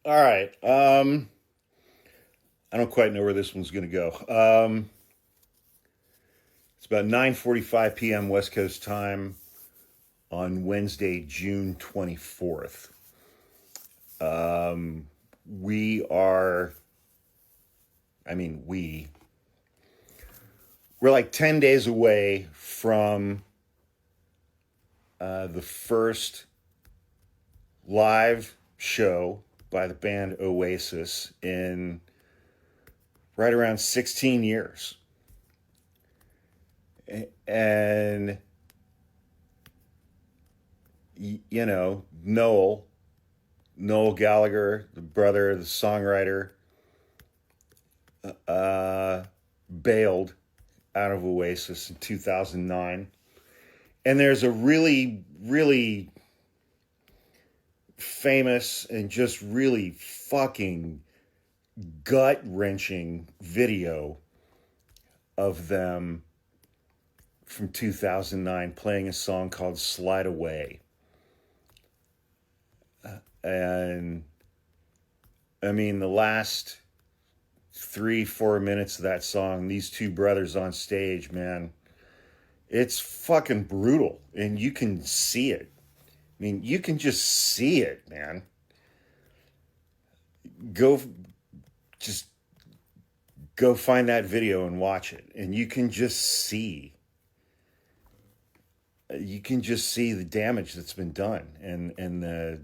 All right. I don't quite know where this one's going to go. It's about 9:45 p.m. West Coast time on Wednesday, June 24th. We are, I mean, we're like 10 days away from the first live show by the band Oasis in right around 16 years. And, Noel Gallagher, the brother, the songwriter, bailed out of Oasis in 2009. And there's a really, really famous and just really fucking gut wrenching video of them from 2009 playing a song called Slide Away. And I mean, the last 3-4 minutes of that song, these two brothers on stage, man, it's fucking brutal. And you can see it. I mean, you can just see it, man. Go, just go find that video and watch it. And you can just see the damage that's been done, and the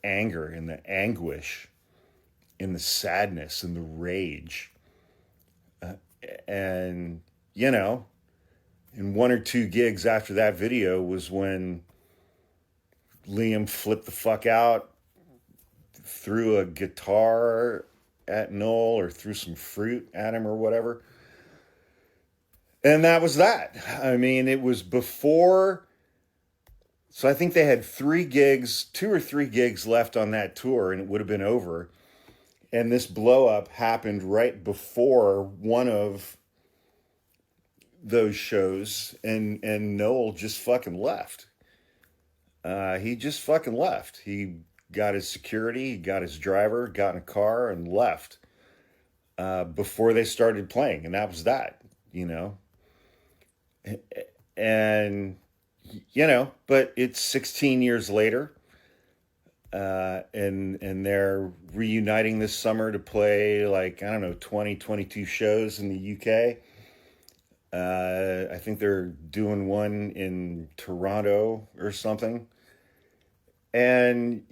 anger and the anguish and the sadness and the rage. And, in one or two gigs after that video was when Liam flipped the fuck out, threw a guitar at Noel or threw some fruit at him or whatever. And that was that. I mean, it was before. So I think they had 2 or 3 gigs left on that tour, and it would have been over. And this blow up happened right before one of those shows, and Noel just fucking left. He just fucking left. He got his security, he got his driver, got in a car, and left before they started playing, and that was that. And but it's 16 years later, and they're reuniting this summer to play, like, I don't know, 22 shows in the UK. I think they're doing one in Toronto or something. And,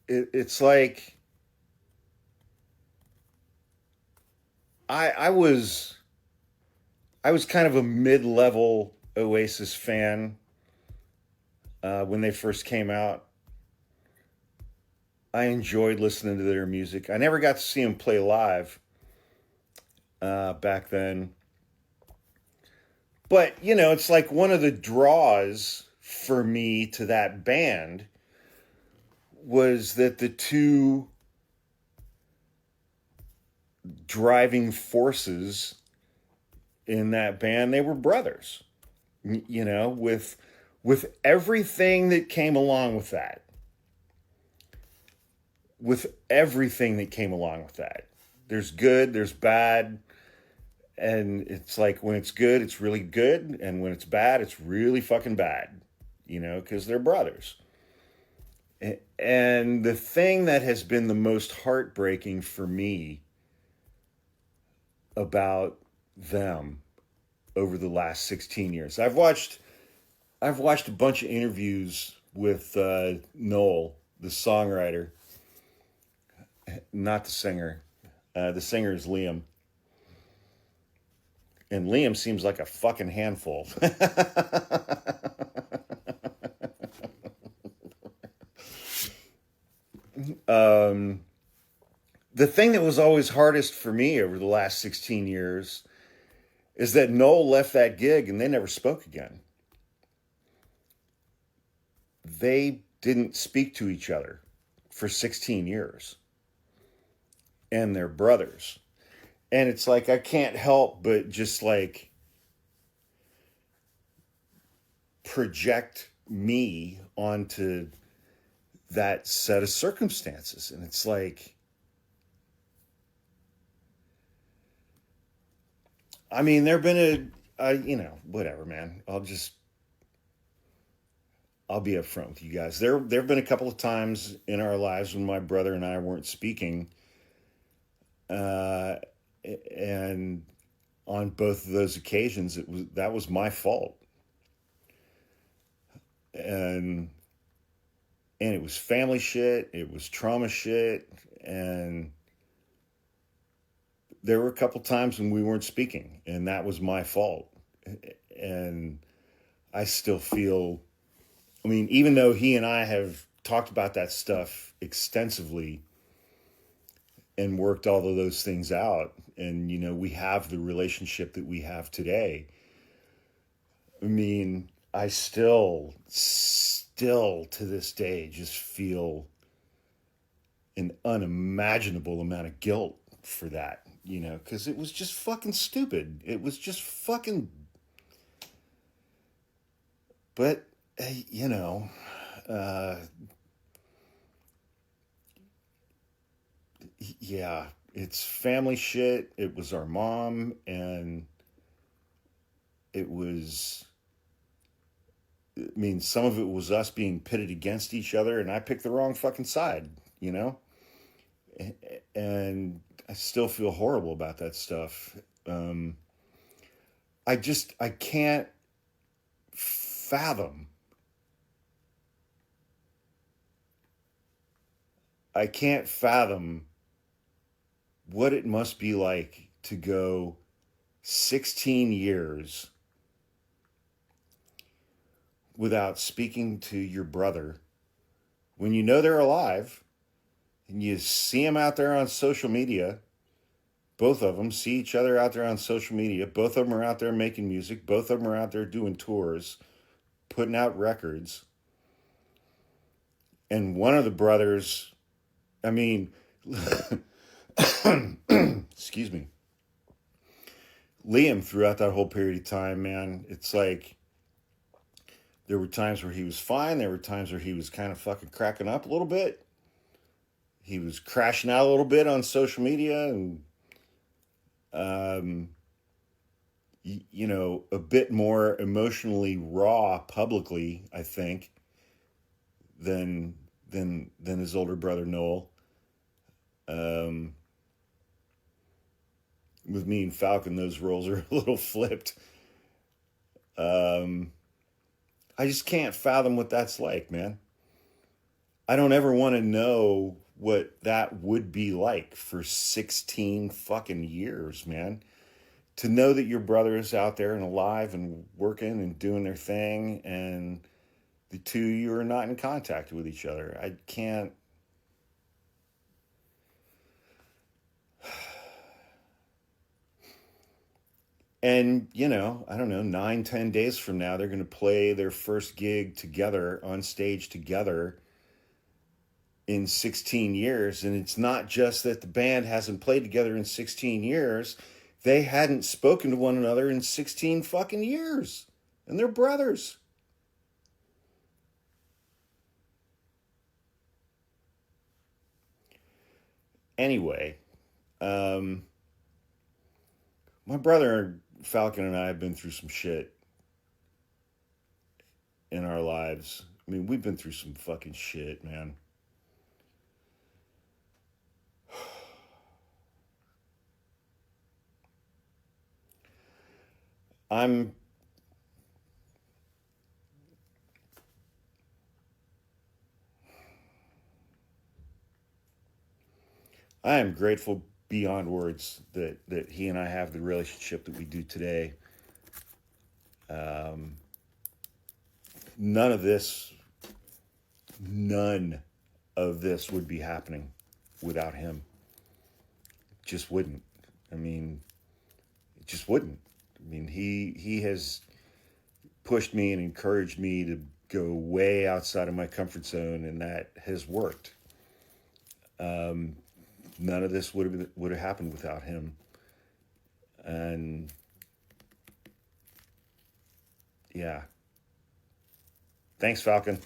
it's like, I was kind of a mid-level Oasis fan when they first came out. I enjoyed listening to their music. I never got to see them play live back then. But, it's like one of the draws for me to that band was that the two driving forces in that band, they were brothers, with everything that came along with that. There's good, there's bad. And it's like, when it's good, it's really good. And when it's bad, it's really fucking bad, because they're brothers. And the thing that has been the most heartbreaking for me about them over the last 16 years, I've watched a bunch of interviews with Noel, the songwriter, not the singer. The singer is Liam. And Liam seems like a fucking handful. The thing that was always hardest for me over the last 16 years is that Noel left that gig and they never spoke again. They didn't speak to each other for 16 years. And they're brothers. And it's like, I can't help but just like project me onto that set of circumstances. And it's like, I mean, there've been whatever, man. I'll be upfront with you guys. There've been a couple of times in our lives when my brother and I weren't speaking, uh, and on both of those occasions, that was my fault, and it was family shit, it was trauma shit, and there were a couple times when we weren't speaking, and that was my fault, and I still feel. I mean, even though he and I have talked about that stuff extensively and worked all of those things out, and, we have the relationship that we have today, I mean, I still to this day just feel an unimaginable amount of guilt for that, because it was just fucking stupid. It was just fucking. But, uh, yeah, it's family shit. It was our mom, and it was. I mean, some of it was us being pitted against each other, and I picked the wrong fucking side, And I still feel horrible about that stuff. I can't fathom. I can't fathom what it must be like to go 16 years without speaking to your brother when you know they're alive and you see them out there on social media. Both of them see each other out there on social media. Both of them are out there making music. Both of them are out there doing tours, putting out records. And one of the brothers, I mean, excuse me, Liam, throughout that whole period of time, man, it's like there were times where he was fine. There were times where he was kind of fucking cracking up a little bit. He was crashing out a little bit on social media, and a bit more emotionally raw publicly, I think, than his older brother Noel. With me and Falcon, those roles are a little flipped. I just can't fathom what that's like, man. I don't ever want to know what that would be like for 16 fucking years, man. To know that your brother is out there and alive and working and doing their thing, and the two of you are not in contact with each other. I can't. And, I don't know, 9-10 days from now, they're going to play their first gig together on stage together in 16 years. And it's not just that the band hasn't played together in 16 years. They hadn't spoken to one another in 16 fucking years. And they're brothers. Anyway, my brother Falcon and I have been through some shit in our lives. I mean, we've been through some fucking shit, man. I am grateful beyond words that he and I have the relationship that we do today. None of this would be happening without him. It just wouldn't. I mean, it just wouldn't. I mean, he has pushed me and encouraged me to go way outside of my comfort zone, and that has worked. None of this would have happened without him. And yeah. Thanks, Falcon.